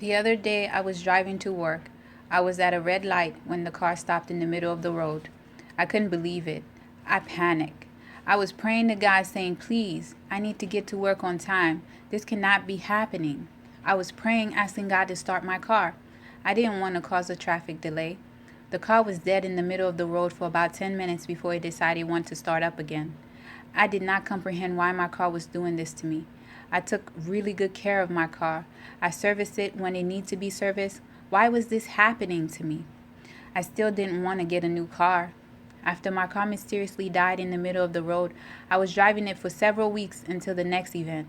The other day, I was driving to work. I was at a red light when the car stopped in the middle of the road. I couldn't believe it. I panicked. I was praying to God, saying, "Please, I need to get to work on time. This cannot be happening." I was praying, asking God to start my car. I didn't want to cause a traffic delay. The car was dead in the middle of the road for about 10 minutes before it decided it wanted to start up again. I did not comprehend why my car was doing this to me. I took really good care of my car. I serviced it when it needed to be serviced. Why was this happening to me? I still didn't want to get a new car. After my car mysteriously died in the middle of the road, I was driving it for several weeks until the next event.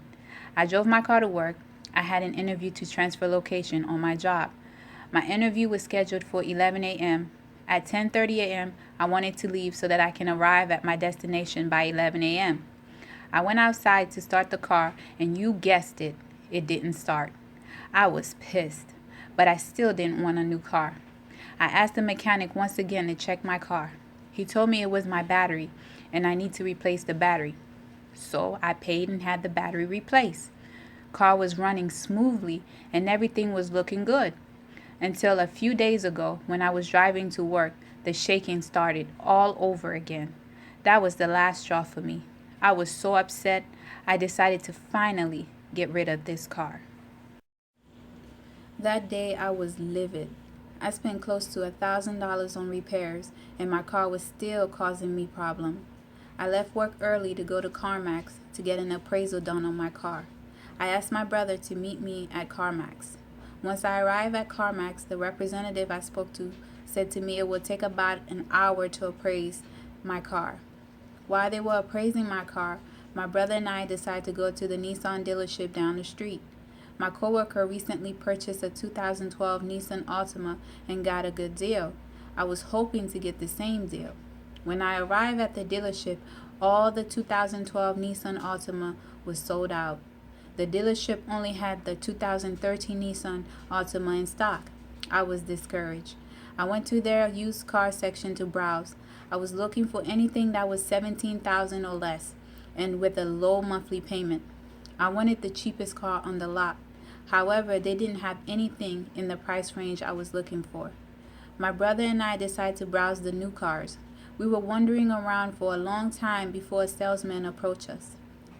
I drove my car to work. I had an interview to transfer location on my job. My interview was scheduled for 11 a.m. At 10:30 a.m., I wanted to leave so that I can arrive at my destination by 11 a.m. I went outside to start the car, and you guessed it, it didn't start. I was pissed, but I still didn't want a new car. I asked the mechanic once again to check my car. He told me it was my battery, and I need to replace the battery. So I paid and had the battery replaced. Car was running smoothly, and everything was looking good. Until a few days ago, when I was driving to work, the shaking started all over again. That was the last straw for me. I was so upset, I decided to finally get rid of this car. That day, I was livid. I spent close to $1,000 on repairs, and my car was still causing me problems. I left work early to go to CarMax to get an appraisal done on my car. I asked my brother to meet me at CarMax. Once I arrived at CarMax, the representative I spoke to said to me it would take about an hour to appraise my car. While they were appraising my car, my brother and I decided to go to the Nissan dealership down the street. My coworker recently purchased a 2012 Nissan Altima and got a good deal. I was hoping to get the same deal. When I arrived at the dealership, all the 2012 Nissan Altima was sold out. The dealership only had the 2013 Nissan Altima in stock. I was discouraged. I went to their used car section to browse. I was looking for anything that was 17,000 or less and with a low monthly payment. I wanted the cheapest car on the lot. However, they didn't have anything in the price range I was looking for. My brother and I decided to browse the new cars. We were wandering around for a long time before a salesman approached us.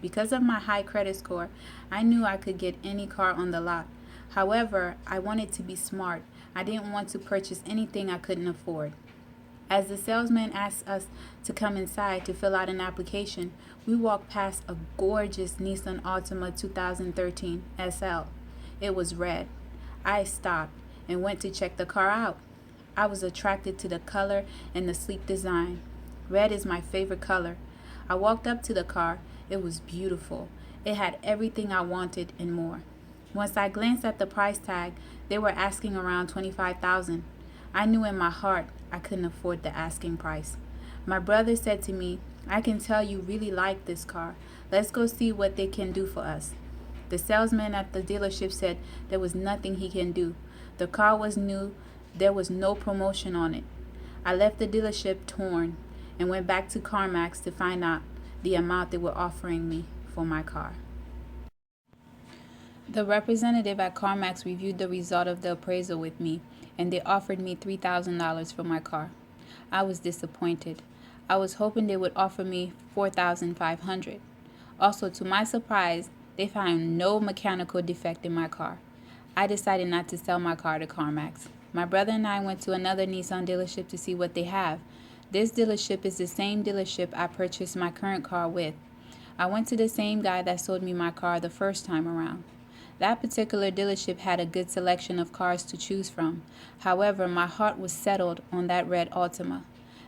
Because of my high credit score, I knew I could get any car on the lot. However, I wanted to be smart. I didn't want to purchase anything I couldn't afford. As the salesman asked us to come inside to fill out an application, we walked past a gorgeous Nissan Altima 2013 SL. It was red. I stopped and went to check the car out. I was attracted to the color and the sleek design. Red is my favorite color. I walked up to the car. It was beautiful. It had everything I wanted and more. Once I glanced at the price tag, they were asking around 25,000. I knew in my heart I couldn't afford the asking price. My brother said to me, "I can tell you really like this car. Let's go see what they can do for us." The salesman at the dealership said there was nothing he can do. The car was new. There was no promotion on it. I left the dealership torn and went back to CarMax to find out the amount they were offering me for my car. The representative at CarMax reviewed the result of the appraisal with me, and they offered me $3,000 for my car. I was disappointed. I was hoping they would offer me $4,500. Also, to my surprise, they found no mechanical defect in my car. I decided not to sell my car to CarMax. My brother and I went to another Nissan dealership to see what they have. This dealership is the same dealership I purchased my current car with. I went to the same guy that sold me my car the first time around. That particular dealership had a good selection of cars to choose from. However, my heart was settled on that red Altima.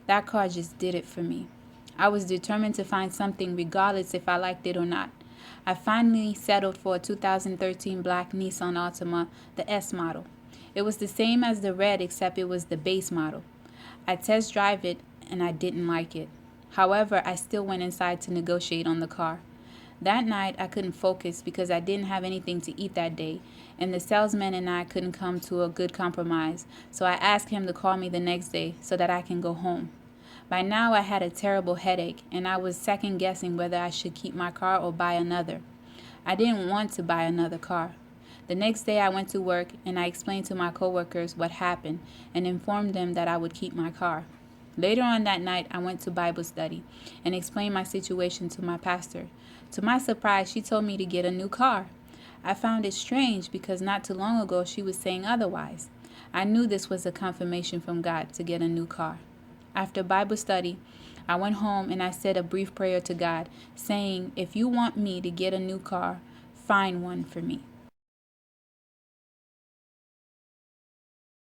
That car just did it for me. I was determined to find something regardless if I liked it or not. I finally settled for a 2013 black Nissan Altima, the S model. It was the same as the red except it was the base model. I test drove it and I didn't like it. However, I still went inside to negotiate on the car. That night, I couldn't focus because I didn't have anything to eat that day, and the salesman and I couldn't come to a good compromise, so I asked him to call me the next day so that I can go home. By now, I had a terrible headache, and I was second guessing whether I should keep my car or buy another. I didn't want to buy another car. The next day I went to work and I explained to my coworkers what happened and informed them that I would keep my car. Later on that night, I went to Bible study and explained my situation to my pastor. To my surprise, she told me to get a new car. I found it strange because not too long ago she was saying otherwise. I knew this was a confirmation from God to get a new car. After Bible study, I went home and I said a brief prayer to God, saying, "If you want me to get a new car, find one for me."